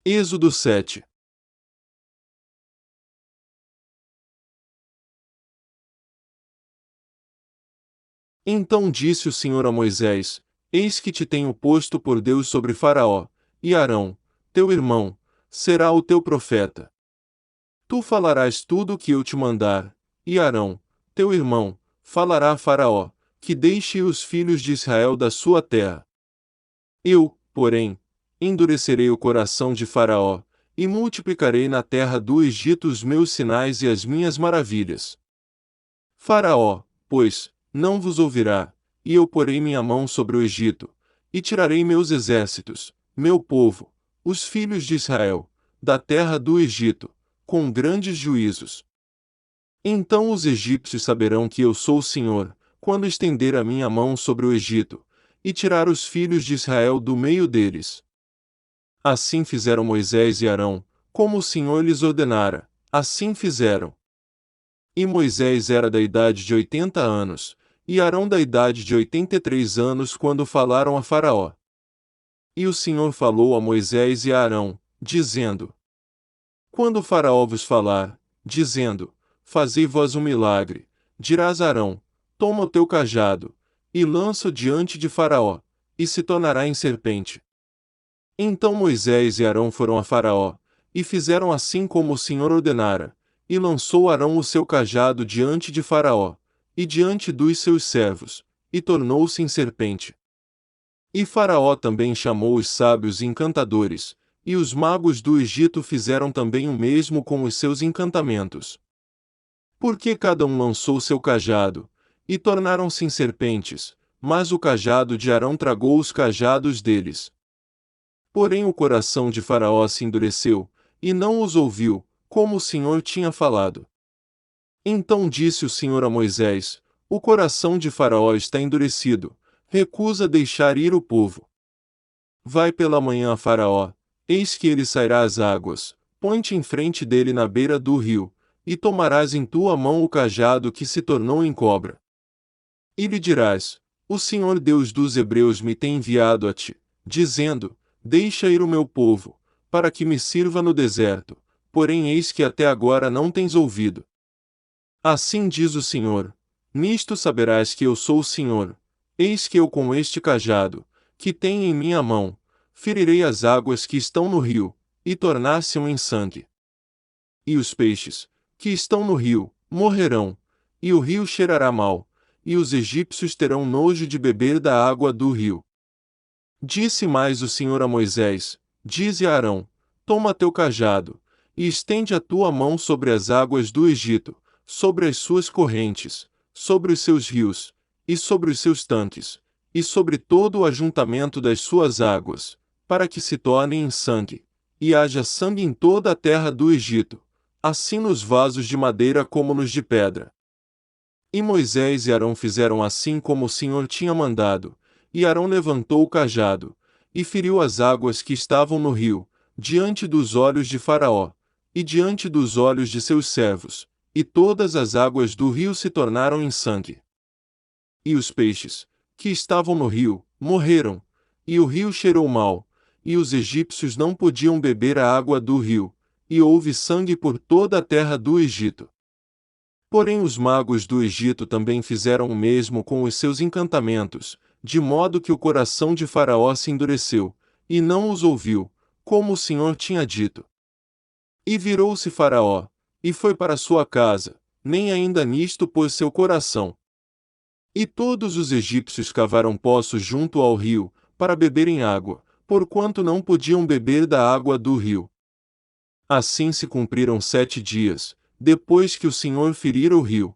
Êxodo 7. Então disse o Senhor a Moisés: Eis que te tenho posto por Deus sobre Faraó, e Arão, teu irmão, será o teu profeta. Tu falarás tudo o que eu te mandar, e Arão, teu irmão, falará a Faraó, que deixe os filhos de Israel da sua terra. Eu, porém, endurecerei o coração de Faraó, e multiplicarei na terra do Egito os meus sinais e as minhas maravilhas. Faraó, pois, não vos ouvirá, e eu porei minha mão sobre o Egito, e tirarei meus exércitos, meu povo, os filhos de Israel, da terra do Egito, com grandes juízos. Então os egípcios saberão que eu sou o Senhor, quando estender a minha mão sobre o Egito, e tirar os filhos de Israel do meio deles. Assim fizeram Moisés e Arão, como o Senhor lhes ordenara, assim fizeram. E Moisés era da idade de 80 anos, e Arão da idade de 83 anos quando falaram a Faraó. E o Senhor falou a Moisés e a Arão, dizendo: Quando Faraó vos falar, dizendo: Fazei vós um milagre, dirás a Arão: Toma o teu cajado, e lança-o diante de Faraó, e se tornará em serpente. Então Moisés e Arão foram a Faraó, e fizeram assim como o Senhor ordenara, e lançou Arão o seu cajado diante de Faraó, e diante dos seus servos, e tornou-se em serpente. E Faraó também chamou os sábios e encantadores, e os magos do Egito fizeram também o mesmo com os seus encantamentos. Porque cada um lançou seu cajado, e tornaram-se em serpentes, mas o cajado de Arão tragou os cajados deles. Porém o coração de Faraó se endureceu, e não os ouviu, como o Senhor tinha falado. Então disse o Senhor a Moisés: O coração de Faraó está endurecido, recusa deixar ir o povo. Vai pela manhã a Faraó, eis que ele sairá às águas, põe-te em frente dele na beira do rio, e tomarás em tua mão o cajado que se tornou em cobra. E lhe dirás: O Senhor Deus dos Hebreus me tem enviado a ti, dizendo: Deixa ir o meu povo, para que me sirva no deserto, porém eis que até agora não tens ouvido. Assim diz o Senhor: Nisto saberás que eu sou o Senhor, eis que eu com este cajado, que tenho em minha mão, ferirei as águas que estão no rio, e tornar-se-ão em sangue. E os peixes, que estão no rio, morrerão, e o rio cheirará mal, e os egípcios terão nojo de beber da água do rio. Disse mais o Senhor a Moisés: Dize a Arão: Toma teu cajado, e estende a tua mão sobre as águas do Egito, sobre as suas correntes, sobre os seus rios, e sobre os seus tanques, e sobre todo o ajuntamento das suas águas, para que se tornem em sangue, e haja sangue em toda a terra do Egito, assim nos vasos de madeira como nos de pedra. E Moisés e Arão fizeram assim como o Senhor tinha mandado, e Arão levantou o cajado, e feriu as águas que estavam no rio, diante dos olhos de Faraó, e diante dos olhos de seus servos, e todas as águas do rio se tornaram em sangue. E os peixes, que estavam no rio, morreram, e o rio cheirou mal, e os egípcios não podiam beber a água do rio, e houve sangue por toda a terra do Egito. Porém os magos do Egito também fizeram o mesmo com os seus encantamentos, de modo que o coração de Faraó se endureceu, e não os ouviu, como o Senhor tinha dito. E virou-se Faraó, e foi para sua casa, nem ainda nisto pôs seu coração. E todos os egípcios cavaram poços junto ao rio, para beberem água, porquanto não podiam beber da água do rio. Assim se cumpriram 7 dias, depois que o Senhor ferira o rio.